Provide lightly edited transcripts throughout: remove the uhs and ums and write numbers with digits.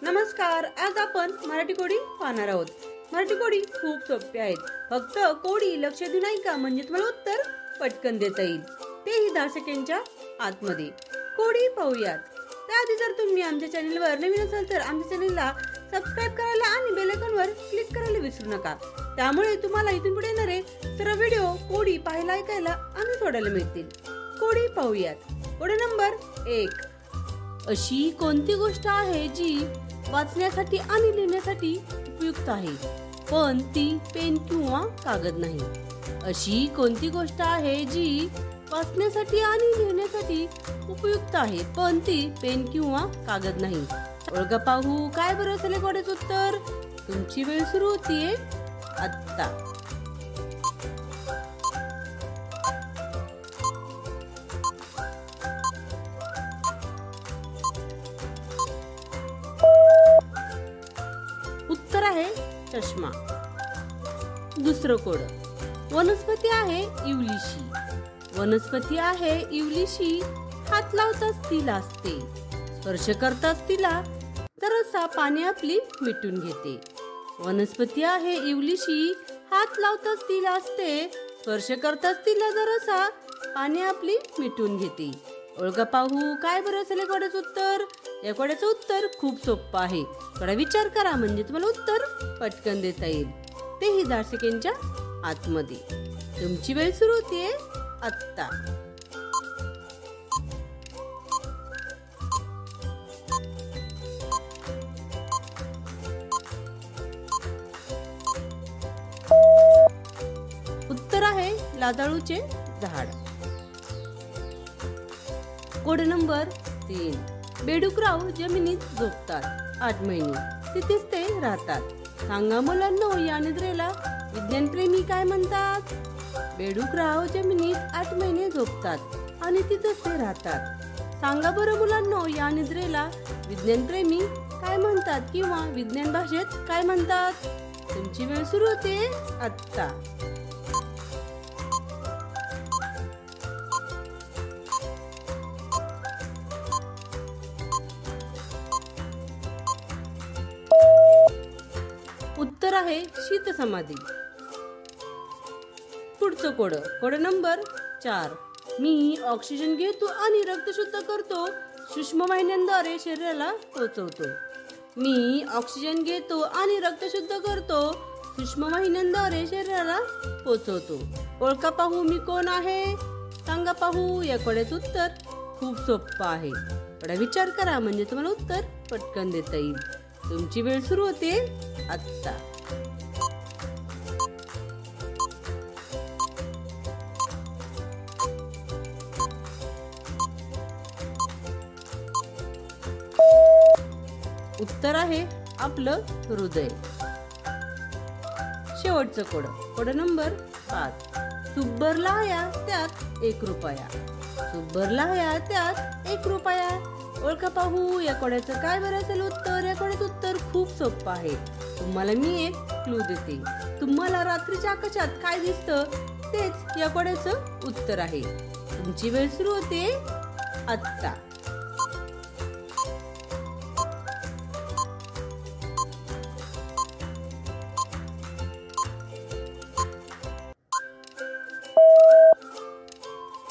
नमस्कार, आज आपण मराठी कोडी पाहणार आहोत। मराठी कोडी खूप सोपे आहेत, फक्त कोडी लक्ष देऊन ऐका म्हणजे तुम्हाला उत्तर पटकन देता येईल, तेही 10 सेकंदाच्या आतमध्ये। कोडी पाहूयात। त्याआधी जर तुम्ही आमच्या चॅनलवर नवीन असाल तर आमच्या चॅनलला सबस्क्राइब करायला आणि बेल आयकॉनवर क्लिक करायला विसरू नका, त्यामुळे तुम्हाला इथून पुढे येणारे सर्व व्हिडिओ कोडी पाहायला, ऐकायला आणि सोडायला मिळतील। कोडी पाहूयात। कोडी नंबर 1। अशी कोणती गोष्ट आहे जी वाचण्यासाठी आणि लिहिण्यासाठी उपयुक्त आहे पण ती पेन किंवा कागद नाही? अशी कोणती गोष्ट आहे जी वाचण्यासाठी आणि लिहिण्यासाठी उपयुक्त आहे पण ती पेन किंवा कागद नाही? ओळखा पाहू काय बरं असेल कोड्याचं उत्तर। तुमची वेळ सुरू होतीये आता। उत्तर आहे चष्मा। दुसरं कोड। वनस्पती आहे इवलीशी। वनस्पती आहे इवलीशी, हात लावताच ती लाजते, स्पर्श करताच तिला जरासा पाणी आपली मिटून घेते। वनस्पती आहे इवलीशी, हात लावताच ती लाजते, स्पर्श करताच तिला जरासा पाणी आपली मिटून घेते। ओळखा पाहू काय बरं असेल कोड्याचं उत्तर। या कोड्याचं उत्तर खूप सोपं आहे, थोडा विचार करा म्हणजे तुम्हाला उत्तर पटकन देता येईल, तेही 10 सेकंदाच्या आतमध्ये। तुमची वेळ सुरू होतीये आता। उत्तर आहे लाजाळूचे झाड। Code number 3। बेडूकराव जमिनीत झोपतात, 8 महिने तिथेच ते राहतात। सांगा मुलांनो या निद्रेला विज्ञानप्रेमी काय म्हणतात? बेडूकराव जमिनीत 8 महिने झोपतात आणि तिथेच ते राहतात। सांगा बरं मुलांनो या निद्रेला विज्ञानप्रेमी काय म्हणतात किंवा विज्ञान भाषेत काय म्हणतात? तुमची वेळ सुरू होते आता। उत्तर आहे शीत समाधी। पुढचं कोड नंबर 4। मी ऑक्सिजन घेतो आणि रक्त शुद्ध करतो, सूक्ष्म वाहिन्यांद्वारे शरीराला पोहोचवतो। मी ऑक्सिजन घेतो आणि रक्त शुद्ध करतो, सूक्ष्म वाहिन्यांद्वारे शरीराला पोहोचवतो। ओळखा पाहू मी कोण आहे? सांगा पाहू। या कोड्याचं उत्तर खूप सोपं आहे, थोडा विचार करा म्हणजे तुम्हाला उत्तर पटकन देता येईल। तुमची वेळ सुरू होते आता। उत्तर आहे आपलं हृदय। शेवटचं कोड नंबर 5। सुब्बर लाह्या त्यात 1 रुपया। सुब्बर लाह्या त्यात 1 रुपया। ओळखा पाहू या कोड्याचं काय बरं असेल उत्तर। या कोड्याचं उत्तर खूप सोपं आहे, तुम्हाला मी एक क्लू देते। तुम्हाला रात्रीच्या आकाशात काय दिसतं तेच या कोड्याचं उत्तर आहे। तुमची वेळ सुरू होते आता।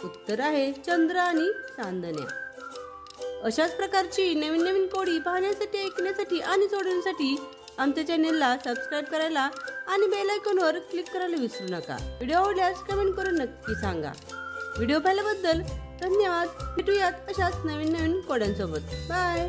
उत्तर आहे चंद्र आणि चांदण्या। अशाच प्रकारची नवीन नवीन कोडी पाहण्यासाठी, ऐकण्यासाठी आणि सोडवण्यासाठी आमच्या चॅनलला सबस्क्राइब करायला आणि बेल आयकॉनवर क्लिक करायला विसरू नका। व्हिडिओ आवडल्यास कमेंट करून नक्की सांगा। व्हिडिओ पाहिल्याबद्दल धन्यवाद। भेटूयात अशाच नवीन नवीन कोड्यांसोबत। बाय।